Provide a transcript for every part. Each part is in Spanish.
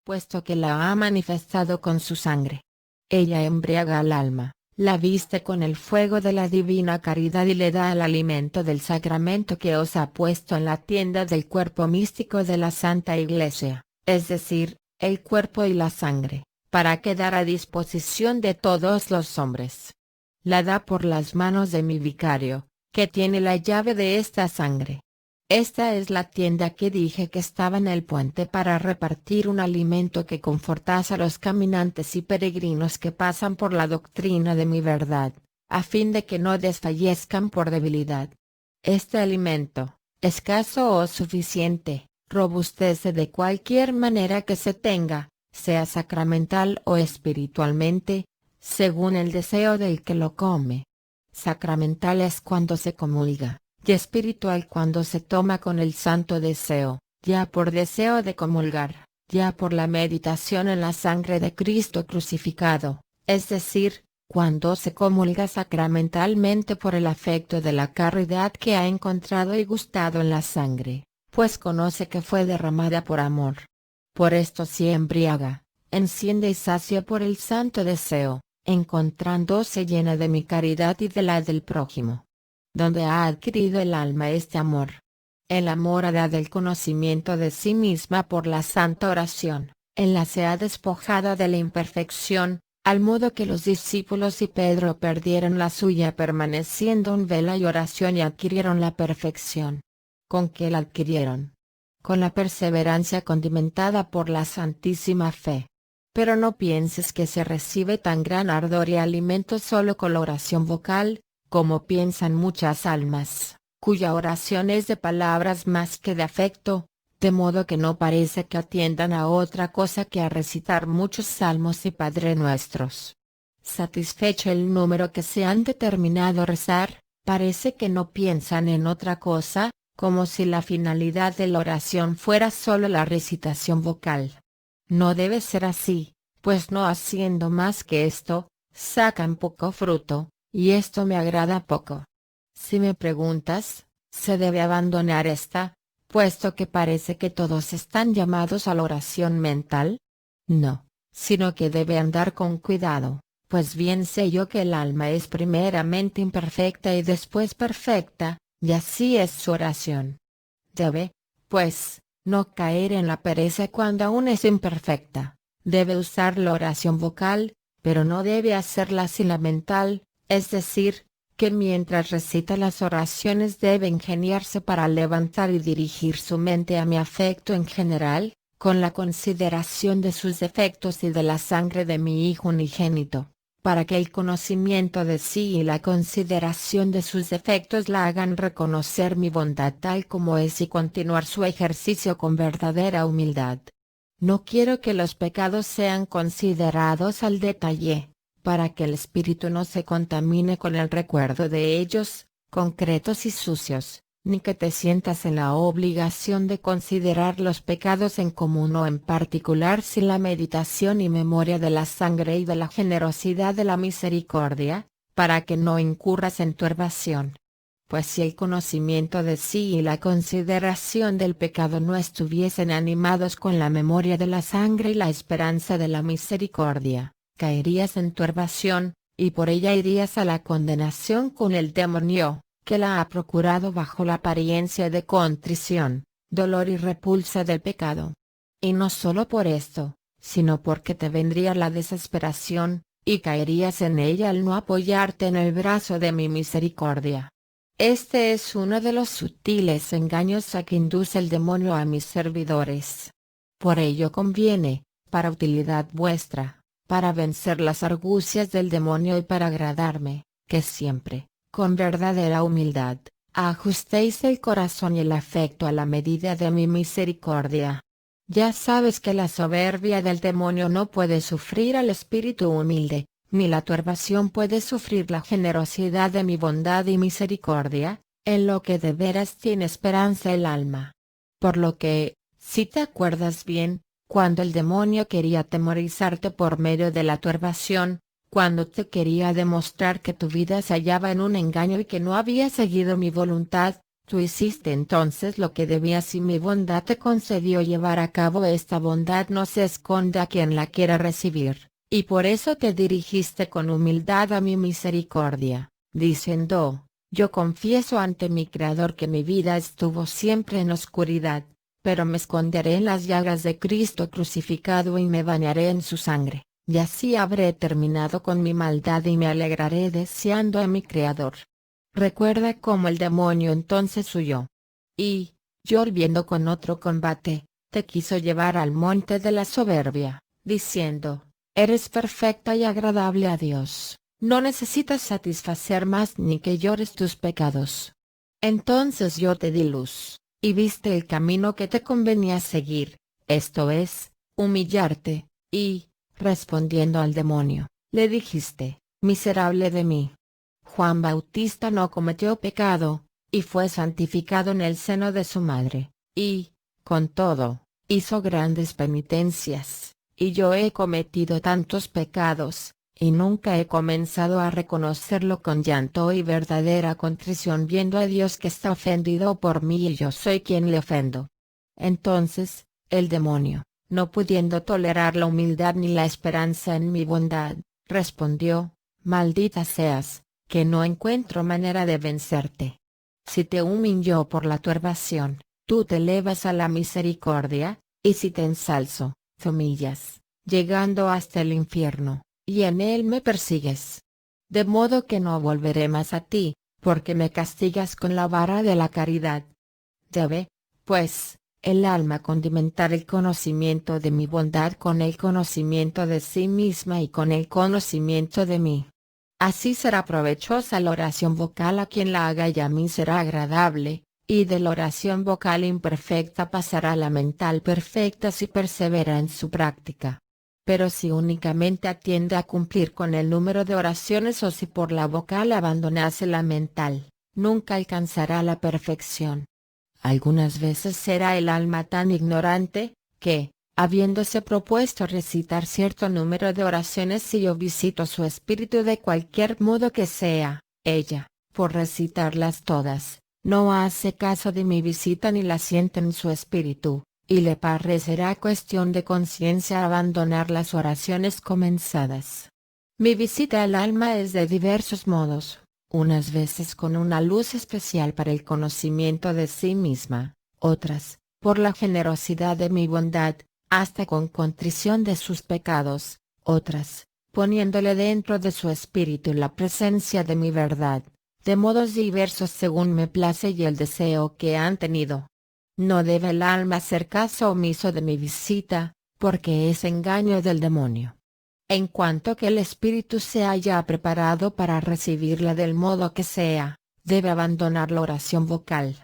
puesto que la ha manifestado con su sangre. Ella embriaga al alma, la viste con el fuego de la divina caridad y le da el alimento del sacramento que os ha puesto en la tienda del cuerpo místico de la Santa Iglesia, es decir, el cuerpo y la sangre, para quedar a disposición de todos los hombres. La da por las manos de mi vicario, que tiene la llave de esta sangre. Esta es la tienda que dije que estaba en el puente para repartir un alimento que confortase a los caminantes y peregrinos que pasan por la doctrina de mi verdad, a fin de que no desfallezcan por debilidad. Este alimento, escaso o suficiente, robustece de cualquier manera que se tenga, sea sacramental o espiritualmente, según el deseo del que lo come. Sacramental es cuando se comulga, y espiritual cuando se toma con el santo deseo, ya por deseo de comulgar, ya por la meditación en la sangre de Cristo crucificado, es decir, cuando se comulga sacramentalmente por el afecto de la caridad que ha encontrado y gustado en la sangre, pues conoce que fue derramada por amor. Por esto se embriaga, enciende y sacia por el santo deseo, encontrándose llena de mi caridad y de la del prójimo. Donde ha adquirido el alma este amor. El amor ha dado el conocimiento de sí misma por la santa oración, en la se ha despojado de la imperfección, al modo que los discípulos y Pedro perdieron la suya permaneciendo en vela y oración y adquirieron la perfección. ¿Con qué la adquirieron? Con la perseverancia condimentada por la santísima fe. Pero no pienses que se recibe tan gran ardor y alimento solo con la oración vocal, como piensan muchas almas, cuya oración es de palabras más que de afecto, de modo que no parece que atiendan a otra cosa que a recitar muchos salmos y Padre Nuestros. Satisfecho el número que se han determinado rezar, parece que no piensan en otra cosa, como si la finalidad de la oración fuera solo la recitación vocal. No debe ser así, pues no haciendo más que esto, sacan poco fruto, y esto me agrada poco. Si me preguntas, ¿se debe abandonar esta, puesto que parece que todos están llamados a la oración mental? No, sino que debe andar con cuidado, pues bien sé yo que el alma es primeramente imperfecta y después perfecta, y así es su oración. Debe, pues, no caer en la pereza cuando aún es imperfecta, debe usar la oración vocal, pero no debe hacerla sin la mental, es decir, que mientras recita las oraciones debe ingeniarse para levantar y dirigir su mente a mi afecto en general, con la consideración de sus defectos y de la sangre de mi Hijo unigénito, para que el conocimiento de sí y la consideración de sus defectos la hagan reconocer mi bondad tal como es y continuar su ejercicio con verdadera humildad. No quiero que los pecados sean considerados al detalle, para que el espíritu no se contamine con el recuerdo de ellos, concretos y sucios, ni que te sientas en la obligación de considerar los pecados en común o en particular sin la meditación y memoria de la sangre y de la generosidad de la misericordia, para que no incurras en turbación. Pues si el conocimiento de sí y la consideración del pecado no estuviesen animados con la memoria de la sangre y la esperanza de la misericordia, caerías en turbación, y por ella irías a la condenación con el demonio, que la ha procurado bajo la apariencia de contrición, dolor y repulsa del pecado. Y no solo por esto, sino porque te vendría la desesperación, y caerías en ella al no apoyarte en el brazo de mi misericordia. Este es uno de los sutiles engaños a que induce el demonio a mis servidores. Por ello conviene, para utilidad vuestra, para vencer las argucias del demonio y para agradarme, que siempre, con verdadera humildad, ajustéis el corazón y el afecto a la medida de mi misericordia. Ya sabes que la soberbia del demonio no puede sufrir al espíritu humilde, ni la turbación puede sufrir la generosidad de mi bondad y misericordia, en lo que de veras tiene esperanza el alma. Por lo que, si te acuerdas bien, cuando el demonio quería atemorizarte por medio de la turbación, cuando te quería demostrar que tu vida se hallaba en un engaño y que no había seguido mi voluntad, Tú hiciste entonces lo que debías y mi bondad te concedió llevar a cabo. Esta bondad no se esconde a quien la quiera recibir, y por eso te dirigiste con humildad a mi misericordia, diciendo: yo confieso ante mi Creador que mi vida estuvo siempre en oscuridad, pero me esconderé en las llagas de Cristo crucificado y me bañaré en su sangre, y así habré terminado con mi maldad y me alegraré deseando a mi Creador. Recuerda cómo el demonio entonces huyó. Y, volviendo con otro combate, te quiso llevar al monte de la soberbia, diciendo: eres perfecta y agradable a Dios, no necesitas satisfacer más ni que llores tus pecados. Entonces yo te di luz, y viste el camino que te convenía seguir, esto es, humillarte, y, respondiendo al demonio, le dijiste: miserable de mí. Juan Bautista no cometió pecado, y fue santificado en el seno de su madre, y, con todo, hizo grandes penitencias, y yo he cometido tantos pecados, y nunca he comenzado a reconocerlo con llanto y verdadera contrición viendo a Dios que está ofendido por mí y yo soy quien le ofendo. Entonces, el demonio, no pudiendo tolerar la humildad ni la esperanza en mi bondad, respondió: maldita seas, que no encuentro manera de vencerte. Si te humillo por la turbación, tú te elevas a la misericordia, y si te ensalzo, te humillas, llegando hasta el infierno, y en él me persigues. De modo que no volveré más a ti, porque me castigas con la vara de la caridad. Debe, pues, el alma condimentar el conocimiento de mi bondad con el conocimiento de sí misma y con el conocimiento de mí. Así será provechosa la oración vocal a quien la haga y a mí será agradable, y de la oración vocal imperfecta pasará a la mental perfecta si persevera en su práctica. Pero si únicamente atiende a cumplir con el número de oraciones o si por la vocal abandonase la mental, nunca alcanzará la perfección. Algunas veces será el alma tan ignorante, que, habiéndose propuesto recitar cierto número de oraciones si yo visito su espíritu de cualquier modo que sea, ella, por recitarlas todas, no hace caso de mi visita ni la siente en su espíritu, y le parecerá cuestión de conciencia abandonar las oraciones comenzadas. Mi visita al alma es de diversos modos, unas veces con una luz especial para el conocimiento de sí misma, otras, por la generosidad de mi bondad, hasta con contrición de sus pecados, otras, poniéndole dentro de su espíritu la presencia de mi verdad, de modos diversos según me place y el deseo que han tenido. No debe el alma hacer caso omiso de mi visita, porque es engaño del demonio. En cuanto que el espíritu se haya preparado para recibirla del modo que sea, debe abandonar la oración vocal.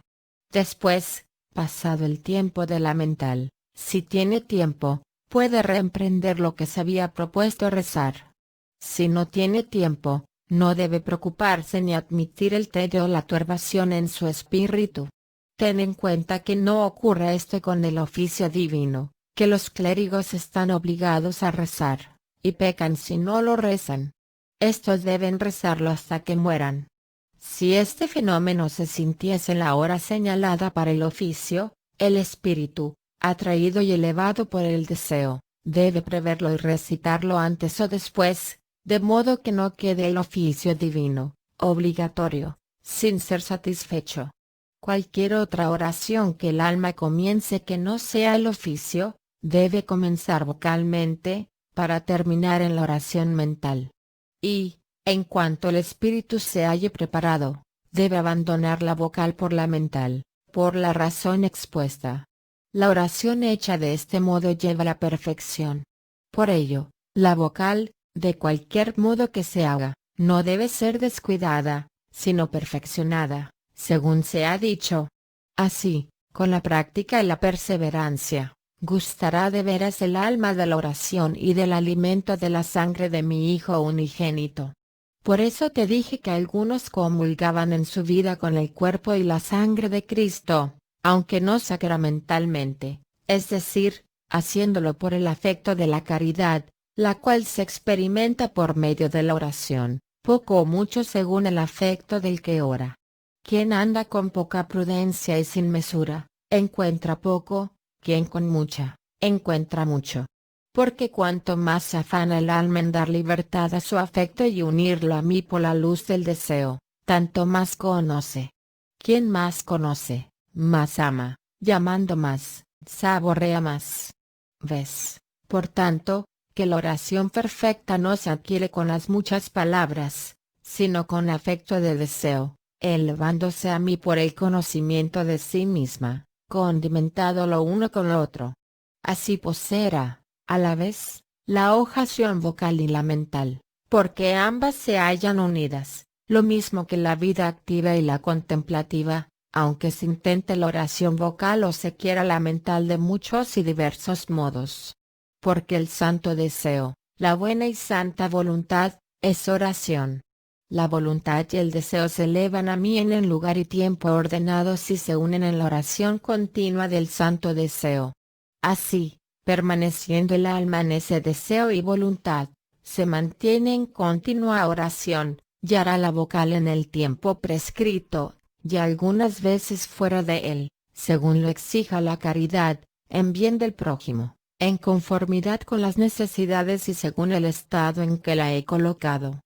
Después, pasado el tiempo de la mental, si tiene tiempo, puede reemprender lo que se había propuesto rezar. Si no tiene tiempo, no debe preocuparse ni admitir el tedio o la turbación en su espíritu. Ten en cuenta que no ocurra esto con el oficio divino, que los clérigos están obligados a rezar, y pecan si no lo rezan. Estos deben rezarlo hasta que mueran. Si este fenómeno se sintiese en la hora señalada para el oficio, el espíritu, atraído y elevado por el deseo, debe preverlo y recitarlo antes o después, de modo que no quede el oficio divino, obligatorio, sin ser satisfecho. Cualquier otra oración que el alma comience que no sea el oficio, debe comenzar vocalmente, para terminar en la oración mental. Y, en cuanto el espíritu se halle preparado, debe abandonar la vocal por la mental, por la razón expuesta. La oración hecha de este modo lleva a la perfección. Por ello, la vocal, de cualquier modo que se haga, no debe ser descuidada, sino perfeccionada, según se ha dicho. Así, con la práctica y la perseverancia, gustará de veras el alma de la oración y del alimento de la sangre de mi Hijo unigénito. Por eso te dije que algunos comulgaban en su vida con el cuerpo y la sangre de Cristo, aunque no sacramentalmente, es decir, haciéndolo por el afecto de la caridad, la cual se experimenta por medio de la oración, poco o mucho según el afecto del que ora. Quien anda con poca prudencia y sin mesura, encuentra poco; quien con mucha, encuentra mucho. Porque cuanto más se afana el alma en dar libertad a su afecto y unirlo a mí por la luz del deseo, tanto más conoce. Quien más conoce, más ama, llamando más, saborea más. ¿Ves, por tanto, que la oración perfecta no se adquiere con las muchas palabras, sino con afecto de deseo, elevándose a mí por el conocimiento de sí misma, condimentado lo uno con lo otro? Así posera, a la vez, la oración vocal y la mental, porque ambas se hallan unidas, lo mismo que la vida activa y la contemplativa, aunque se intente la oración vocal o se quiera la mental de muchos y diversos modos. Porque el santo deseo, la buena y santa voluntad, es oración. La voluntad y el deseo se elevan a mí en el lugar y tiempo ordenados y se unen en la oración continua del santo deseo. Así, permaneciendo el alma en ese deseo y voluntad, se mantiene en continua oración, y hará la vocal en el tiempo prescrito, y algunas veces fuera de él, según lo exija la caridad, en bien del prójimo, en conformidad con las necesidades y según el estado en que la he colocado.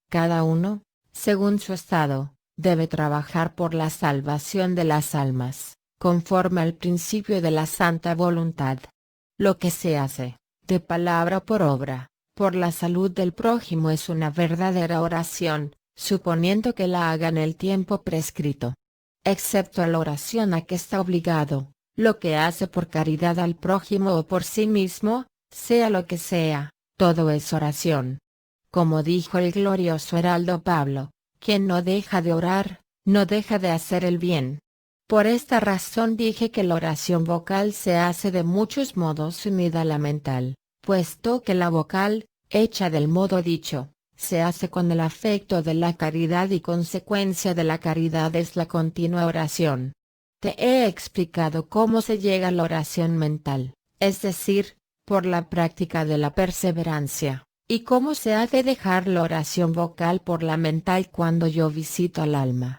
Cada uno, según su estado, debe trabajar por la salvación de las almas, conforme al principio de la santa voluntad. Lo que se hace, de palabra o por obra, por la salud del prójimo es una verdadera oración, suponiendo que la haga en el tiempo prescrito. Excepto la oración a que está obligado, lo que hace por caridad al prójimo o por sí mismo, sea lo que sea, todo es oración. Como dijo el glorioso heraldo Pablo, quien no deja de orar, no deja de hacer el bien. Por esta razón dije que la oración vocal se hace de muchos modos unida a la mental, puesto que la vocal, hecha del modo dicho, se hace con el afecto de la caridad y consecuencia de la caridad es la continua oración. Te he explicado cómo se llega a la oración mental, es decir, por la práctica de la perseverancia, y cómo se ha de dejar la oración vocal por la mental cuando yo visito al alma.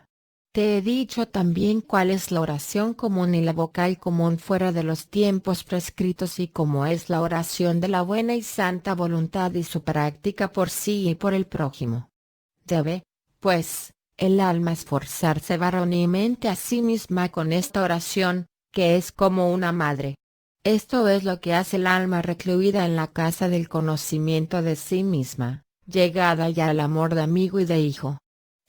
Te he dicho también cuál es la oración común y la vocal común fuera de los tiempos prescritos y cómo es la oración de la buena y santa voluntad y su práctica por sí y por el prójimo. Debe, pues, el alma esforzarse varonilmente a sí misma con esta oración, que es como una madre. Esto es lo que hace el alma recluida en la casa del conocimiento de sí misma, llegada ya al amor de amigo y de hijo.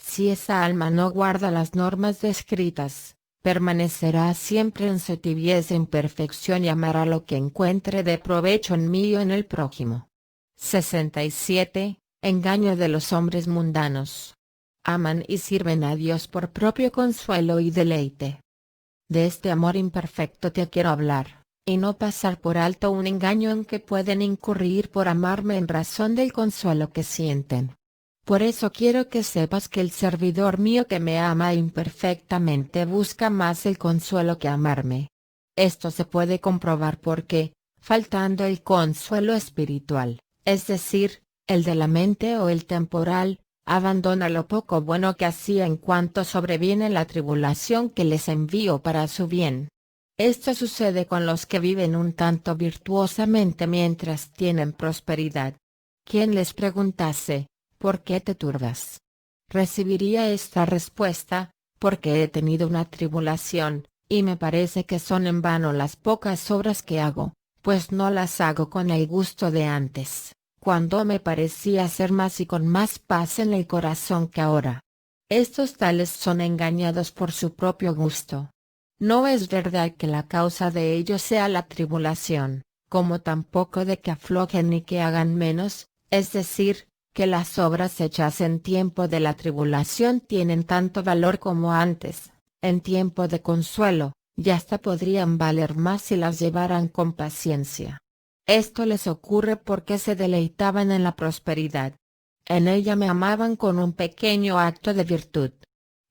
Si esa alma no guarda las normas descritas, permanecerá siempre en su tibieza e imperfección y amará lo que encuentre de provecho en mí o en el prójimo. 67. Engaño de los hombres mundanos. Aman y sirven a Dios por propio consuelo y deleite. De este amor imperfecto te quiero hablar, y no pasar por alto un engaño en que pueden incurrir por amarme en razón del consuelo que sienten. Por eso quiero que sepas que el servidor mío que me ama imperfectamente busca más el consuelo que amarme. Esto se puede comprobar porque, faltando el consuelo espiritual, es decir, el de la mente o el temporal, abandona lo poco bueno que hacía en cuanto sobreviene la tribulación que les envío para su bien. Esto sucede con los que viven un tanto virtuosamente mientras tienen prosperidad. Quien les preguntase, ¿por qué te turbas?, recibiría esta respuesta: porque he tenido una tribulación, y me parece que son en vano las pocas obras que hago, pues no las hago con el gusto de antes, cuando me parecía ser más y con más paz en el corazón que ahora. Estos tales son engañados por su propio gusto. No es verdad que la causa de ello sea la tribulación, como tampoco de que aflojen ni que hagan menos, es decir, que las obras hechas en tiempo de la tribulación tienen tanto valor como antes, en tiempo de consuelo, y hasta podrían valer más si las llevaran con paciencia. Esto les ocurre porque se deleitaban en la prosperidad. En ella me amaban con un pequeño acto de virtud.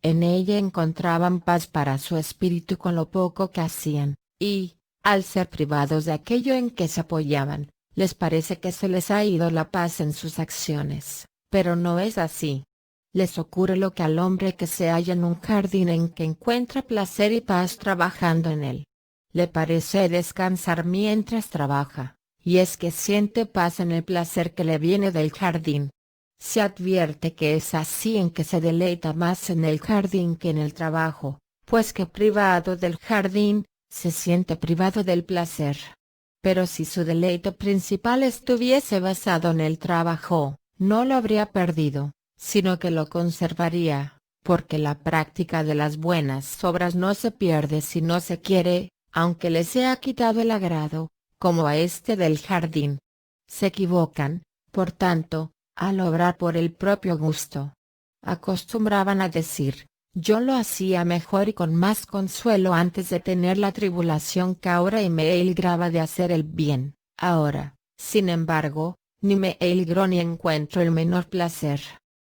En ella encontraban paz para su espíritu con lo poco que hacían, y, al ser privados de aquello en que se apoyaban, les parece que se les ha ido la paz en sus acciones, pero no es así. Les ocurre lo que al hombre que se halla en un jardín en que encuentra placer y paz trabajando en él. Le parece descansar mientras trabaja, y es que siente paz en el placer que le viene del jardín. Se advierte que es así en que se deleita más en el jardín que en el trabajo, pues que privado del jardín, se siente privado del placer. Pero si su deleite principal estuviese basado en el trabajo, no lo habría perdido, sino que lo conservaría, porque la práctica de las buenas obras no se pierde si no se quiere, aunque le sea quitado el agrado, como a este del jardín. Se equivocan, por tanto, al obrar por el propio gusto. Acostumbraban a decir, yo lo hacía mejor y con más consuelo antes de tener la tribulación que ahora y me libraba de hacer el bien. Ahora, sin embargo, ni me logro ni encuentro el menor placer.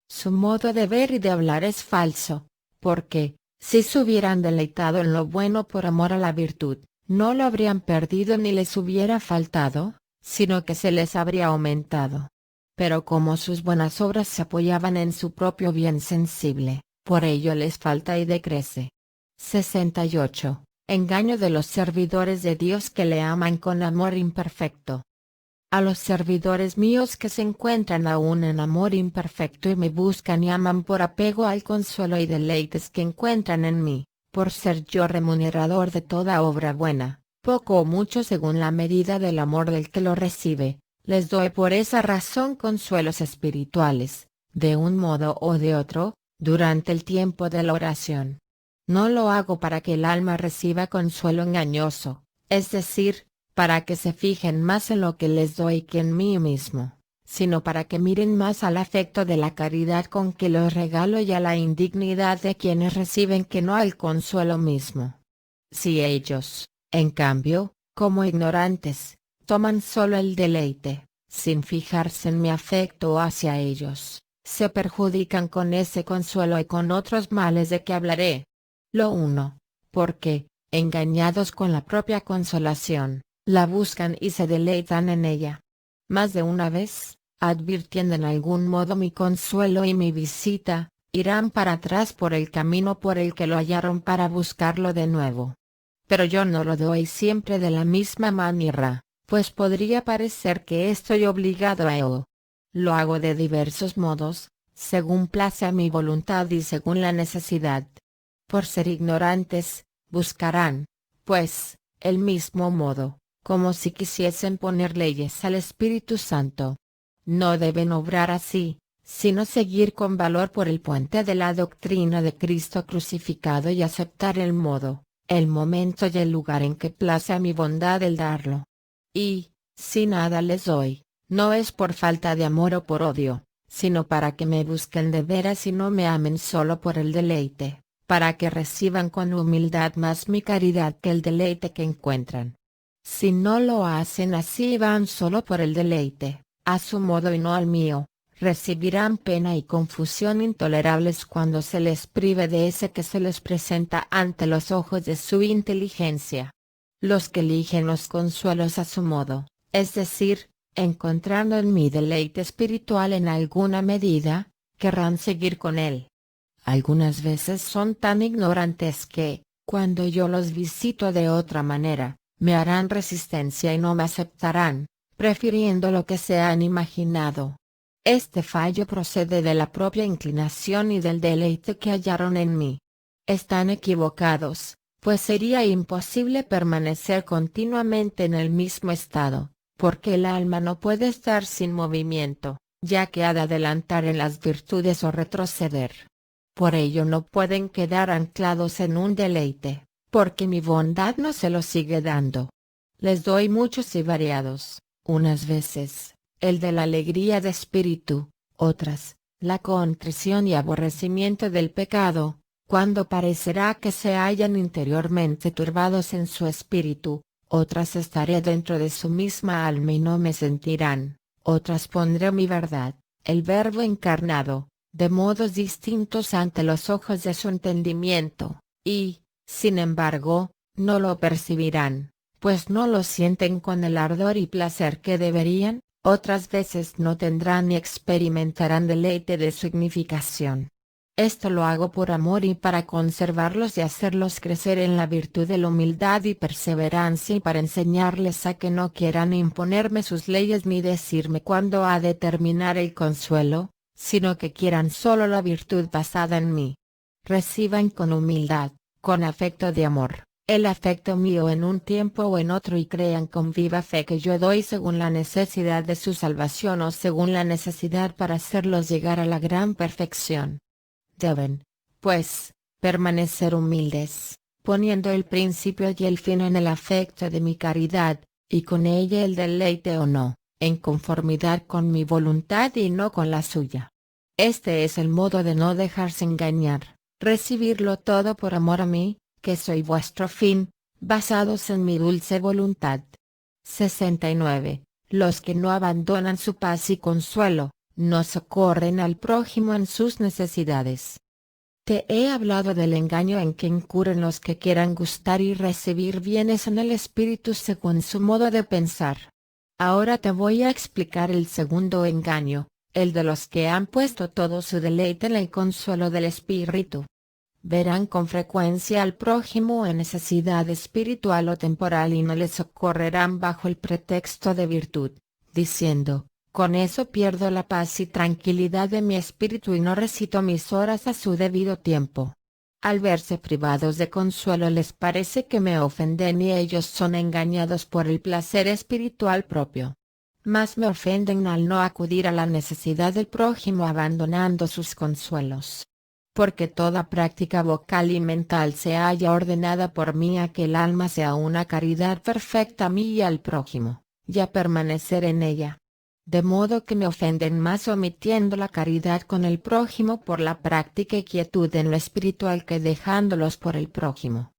Su modo de ver y de hablar es falso, porque, si se hubieran deleitado en lo bueno por amor a la virtud, no lo habrían perdido ni les hubiera faltado, sino que se les habría aumentado. Pero como sus buenas obras se apoyaban en su propio bien sensible, por ello les falta y decrece. 68. Engaño de los servidores de Dios que le aman con amor imperfecto. A los servidores míos que se encuentran aún en amor imperfecto y me buscan y aman por apego al consuelo y deleites que encuentran en mí, por ser yo remunerador de toda obra buena, poco o mucho según la medida del amor del que lo recibe, les doy por esa razón consuelos espirituales, de un modo o de otro, durante el tiempo de la oración. No lo hago para que el alma reciba consuelo engañoso, es decir, para que se fijen más en lo que les doy que en mí mismo, sino para que miren más al afecto de la caridad con que los regalo y a la indignidad de quienes reciben que no al consuelo mismo. Si ellos, en cambio, como ignorantes, toman solo el deleite, sin fijarse en mi afecto hacia ellos, se perjudican con ese consuelo y con otros males de que hablaré. Lo uno, porque, engañados con la propia consolación, la buscan y se deleitan en ella. Más de una vez, advirtiendo en algún modo mi consuelo y mi visita, irán para atrás por el camino por el que lo hallaron para buscarlo de nuevo. Pero yo no lo doy siempre de la misma manera, pues podría parecer que estoy obligado a ello. Lo hago de diversos modos, según place a mi voluntad y según la necesidad. Por ser ignorantes, buscarán, pues, el mismo modo, como si quisiesen poner leyes al Espíritu Santo. No deben obrar así, sino seguir con valor por el puente de la doctrina de Cristo crucificado y aceptar el modo, el momento y el lugar en que place a mi bondad el darlo. Y, si nada les doy, no es por falta de amor o por odio, sino para que me busquen de veras y no me amen solo por el deleite, para que reciban con humildad más mi caridad que el deleite que encuentran. Si no lo hacen así y van solo por el deleite, a su modo y no al mío, recibirán pena y confusión intolerables cuando se les prive de ese que se les presenta ante los ojos de su inteligencia. Los que eligen los consuelos a su modo, es decir, encontrando en mi deleite espiritual en alguna medida, querrán seguir con él. Algunas veces son tan ignorantes que, cuando yo los visito de otra manera, me harán resistencia y no me aceptarán, prefiriendo lo que se han imaginado. Este fallo procede de la propia inclinación y del deleite que hallaron en mí. Están equivocados, pues sería imposible permanecer continuamente en el mismo estado, porque el alma no puede estar sin movimiento, ya que ha de adelantar en las virtudes o retroceder. Por ello no pueden quedar anclados en un deleite, porque mi bondad no se los sigue dando. Les doy muchos y variados, unas veces, el de la alegría de espíritu, otras, la contrición y aborrecimiento del pecado, cuando parecerá que se hallan interiormente turbados en su espíritu, otras estaré dentro de su misma alma y no me sentirán, otras pondré mi verdad, el Verbo encarnado, de modos distintos ante los ojos de su entendimiento, y, sin embargo, no lo percibirán, pues no lo sienten con el ardor y placer que deberían, otras veces no tendrán ni experimentarán deleite de significación, Esto lo hago por amor y para conservarlos y hacerlos crecer en la virtud de la humildad y perseverancia y para enseñarles a que no quieran imponerme sus leyes ni decirme cuándo ha de terminar el consuelo, sino que quieran solo la virtud basada en mí. Reciban con humildad, con afecto de amor, el afecto mío en un tiempo o en otro y crean con viva fe que yo doy según la necesidad de su salvación o según la necesidad para hacerlos llegar a la gran perfección. Deben, pues, permanecer humildes, poniendo el principio y el fin en el afecto de mi caridad, y con ella el deleite o no, en conformidad con mi voluntad y no con la suya. Este es el modo de no dejarse engañar, recibirlo todo por amor a mí, que soy vuestro fin, basados en mi dulce voluntad. 69. Los que no abandonan su paz y consuelo, no socorren al prójimo en sus necesidades. Te he hablado del engaño en que incurren los que quieran gustar y recibir bienes en el espíritu según su modo de pensar. Ahora te voy a explicar el segundo engaño, el de los que han puesto todo su deleite en el consuelo del espíritu. Verán con frecuencia al prójimo en necesidad espiritual o temporal y no le socorrerán bajo el pretexto de virtud, diciendo: con eso pierdo la paz y tranquilidad de mi espíritu y no recito mis horas a su debido tiempo. Al verse privados de consuelo les parece que me ofenden y ellos son engañados por el placer espiritual propio. Mas me ofenden al no acudir a la necesidad del prójimo abandonando sus consuelos. Porque toda práctica vocal y mental se halla ordenada por mí a que el alma sea una caridad perfecta a mí y al prójimo, y a permanecer en ella. De modo que me ofenden más omitiendo la caridad con el prójimo por la práctica y quietud en lo espiritual que dejándolos por el prójimo.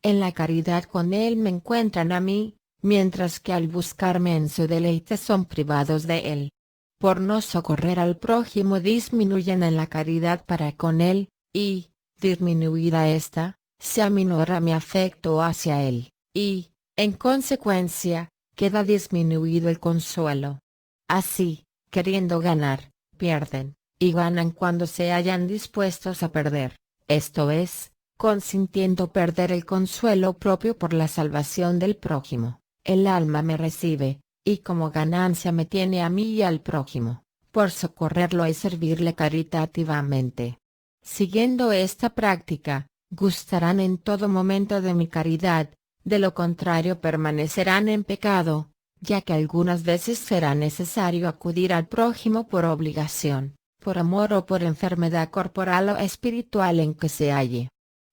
En la caridad con él me encuentran a mí, mientras que al buscarme en su deleite son privados de él. Por no socorrer al prójimo disminuyen en la caridad para con él, y, disminuida ésta, se aminora mi afecto hacia él, y, en consecuencia, queda disminuido el consuelo. Así, queriendo ganar, pierden, y ganan cuando se hallan dispuestos a perder, esto es, consintiendo perder el consuelo propio por la salvación del prójimo. El alma me recibe, y como ganancia me tiene a mí y al prójimo, por socorrerlo y servirle caritativamente. Siguiendo esta práctica, gustarán en todo momento de mi caridad, de lo contrario permanecerán en pecado, ya que algunas veces será necesario acudir al prójimo por obligación, por amor o por enfermedad corporal o espiritual en que se halle.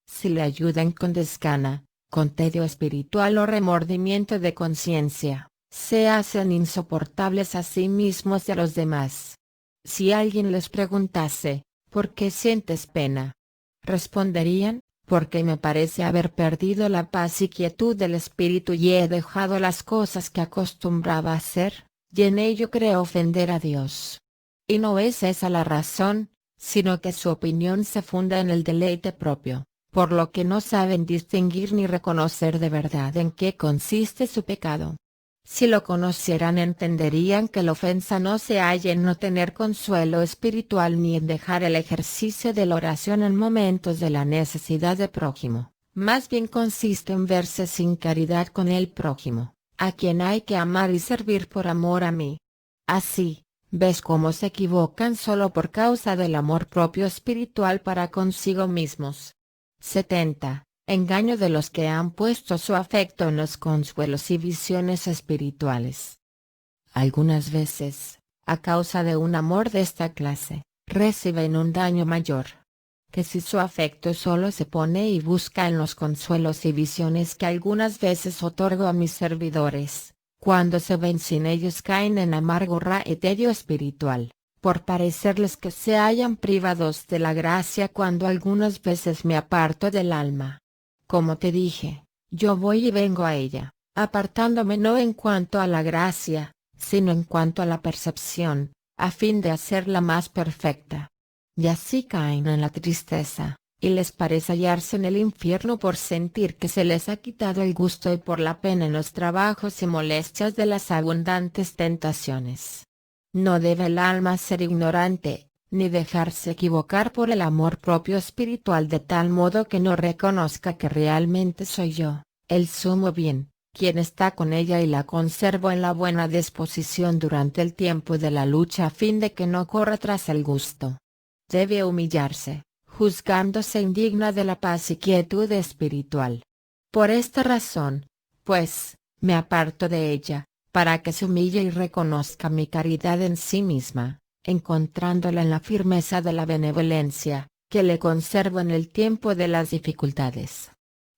Si le ayudan con desgana, con tedio espiritual o remordimiento de conciencia, se hacen insoportables a sí mismos y a los demás. Si alguien les preguntase: ¿por qué sientes pena?, responderían: porque me parece haber perdido la paz y quietud del espíritu y he dejado las cosas que acostumbraba a hacer, y en ello creo ofender a Dios. Y no es esa la razón, sino que su opinión se funda en el deleite propio, por lo que no saben distinguir ni reconocer de verdad en qué consiste su pecado. Si lo conocieran entenderían que la ofensa no se halla en no tener consuelo espiritual ni en dejar el ejercicio de la oración en momentos de la necesidad de prójimo, más bien consiste en verse sin caridad con el prójimo, a quien hay que amar y servir por amor a mí. Así, ves cómo se equivocan solo por causa del amor propio espiritual para consigo mismos. 70. Engaño de los que han puesto su afecto en los consuelos y visiones espirituales. Algunas veces, a causa de un amor de esta clase, reciben un daño mayor. Que si su afecto solo se pone y busca en los consuelos y visiones que algunas veces otorgo a mis servidores, cuando se ven sin ellos caen en amargura y tedio espiritual, por parecerles que se hallan privados de la gracia cuando algunas veces me aparto del alma. Como te dije, yo voy y vengo a ella, apartándome no en cuanto a la gracia, sino en cuanto a la percepción, a fin de hacerla más perfecta. Y así caen en la tristeza, y les parece hallarse en el infierno por sentir que se les ha quitado el gusto y por la pena en los trabajos y molestias de las abundantes tentaciones. No debe el alma ser ignorante, ni dejarse equivocar por el amor propio espiritual de tal modo que no reconozca que realmente soy yo, el sumo bien, quien está con ella y la conservo en la buena disposición durante el tiempo de la lucha a fin de que no corra tras el gusto. Debe humillarse, juzgándose indigna de la paz y quietud espiritual. Por esta razón, pues, me aparto de ella, para que se humille y reconozca mi caridad en sí misma, encontrándola en la firmeza de la benevolencia, que le conservo en el tiempo de las dificultades.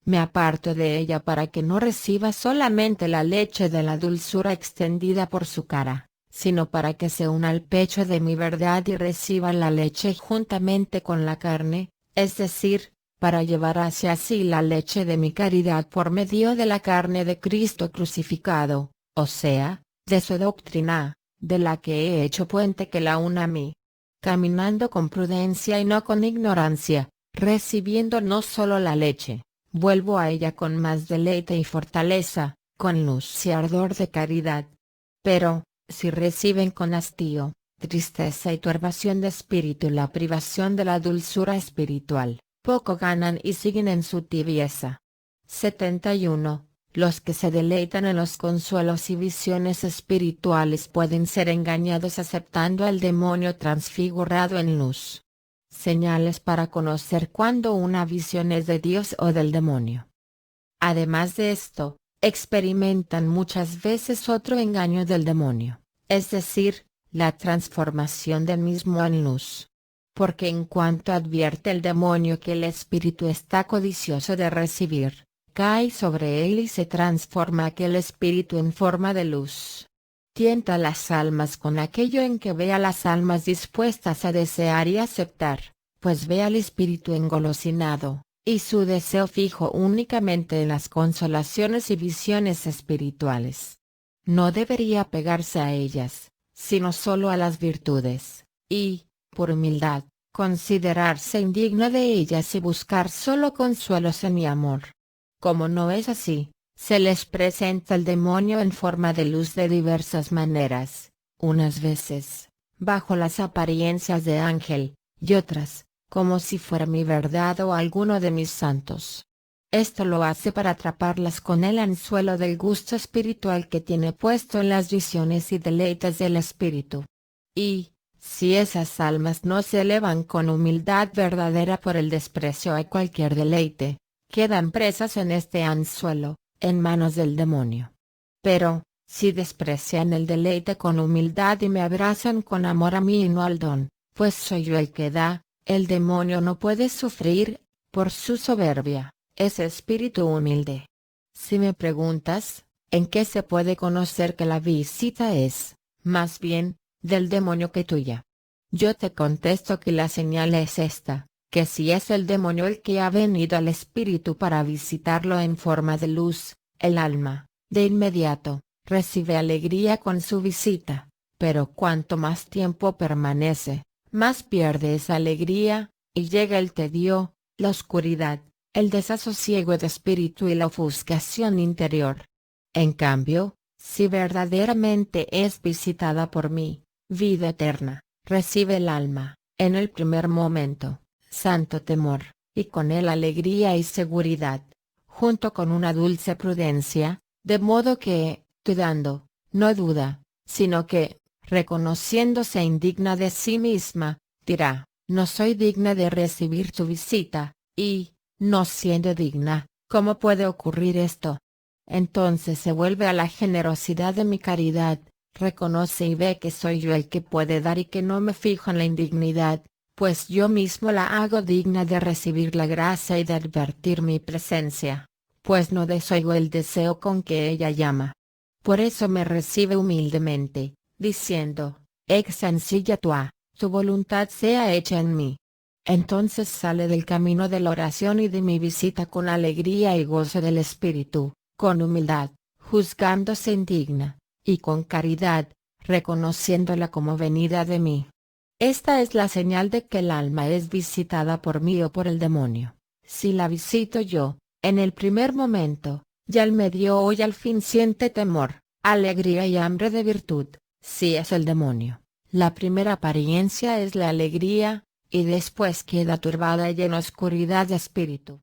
Me aparto de ella para que no reciba solamente la leche de la dulzura extendida por su cara, sino para que se una al pecho de mi verdad y reciba la leche juntamente con la carne, es decir, para llevar hacia sí la leche de mi caridad por medio de la carne de Cristo crucificado, o sea, de su doctrina, de la que he hecho puente que la una a mí. Caminando con prudencia y no con ignorancia, recibiendo no solo la leche, vuelvo a ella con más deleite y fortaleza, con luz y ardor de caridad. Pero, si reciben con hastío, tristeza y turbación de espíritu la privación de la dulzura espiritual, poco ganan y siguen en su tibieza. 71. Los que se deleitan en los consuelos y visiones espirituales pueden ser engañados aceptando al demonio transfigurado en luz. Señales para conocer cuándo una visión es de Dios o del demonio. Además de esto, experimentan muchas veces otro engaño del demonio, es decir, la transformación del mismo en luz. Porque en cuanto advierte el demonio que el espíritu está codicioso de recibir, cae sobre él y se transforma aquel espíritu en forma de luz. Tienta las almas con aquello en que ve a las almas dispuestas a desear y aceptar, pues ve al espíritu engolosinado, y su deseo fijo únicamente en las consolaciones y visiones espirituales. No debería pegarse a ellas, sino solo a las virtudes, y, por humildad, considerarse indigno de ellas y buscar solo consuelos en mi amor. Como no es así, se les presenta el demonio en forma de luz de diversas maneras, unas veces, bajo las apariencias de ángel, y otras, como si fuera mi verdad o alguno de mis santos. Esto lo hace para atraparlas con el anzuelo del gusto espiritual que tiene puesto en las visiones y deleites del espíritu. Y, si esas almas no se elevan con humildad verdadera por el desprecio a cualquier deleite, quedan presas en este anzuelo, en manos del demonio. Pero, si desprecian el deleite con humildad y me abrazan con amor a mí y no al don, pues soy yo el que da, el demonio no puede sufrir, por su soberbia, ese espíritu humilde. Si me preguntas, ¿en qué se puede conocer que la visita es, más bien, del demonio que tuya? Yo te contesto que la señal es esta, que si es el demonio el que ha venido al espíritu para visitarlo en forma de luz, el alma, de inmediato, recibe alegría con su visita, pero cuanto más tiempo permanece, más pierde esa alegría, y llega el tedio, la oscuridad, el desasosiego de espíritu y la ofuscación interior. En cambio, si verdaderamente es visitada por mí, vida eterna, recibe el alma, en el primer momento, santo temor, y con él alegría y seguridad, junto con una dulce prudencia, de modo que, dudando, no duda, sino que, reconociéndose indigna de sí misma, dirá, no soy digna de recibir tu visita, y, no siendo digna, ¿cómo puede ocurrir esto? Entonces se vuelve a la generosidad de mi caridad, reconoce y ve que soy yo el que puede dar y que no me fijo en la indignidad, pues yo mismo la hago digna de recibir la gracia y de advertir mi presencia, pues no desoigo el deseo con que ella llama. Por eso me recibe humildemente, diciendo, ex sencilla tua, tu voluntad sea hecha en mí. Entonces sale del camino de la oración y de mi visita con alegría y gozo del espíritu, con humildad, juzgándose indigna, y con caridad, reconociéndola como venida de mí. Esta es la señal de que el alma es visitada por mí o por el demonio. Si la visito yo, en el primer momento, ya al medio o ya al fin siente temor, alegría y hambre de virtud, si es el demonio, La primera apariencia es la alegría, y después queda turbada y en oscuridad de espíritu.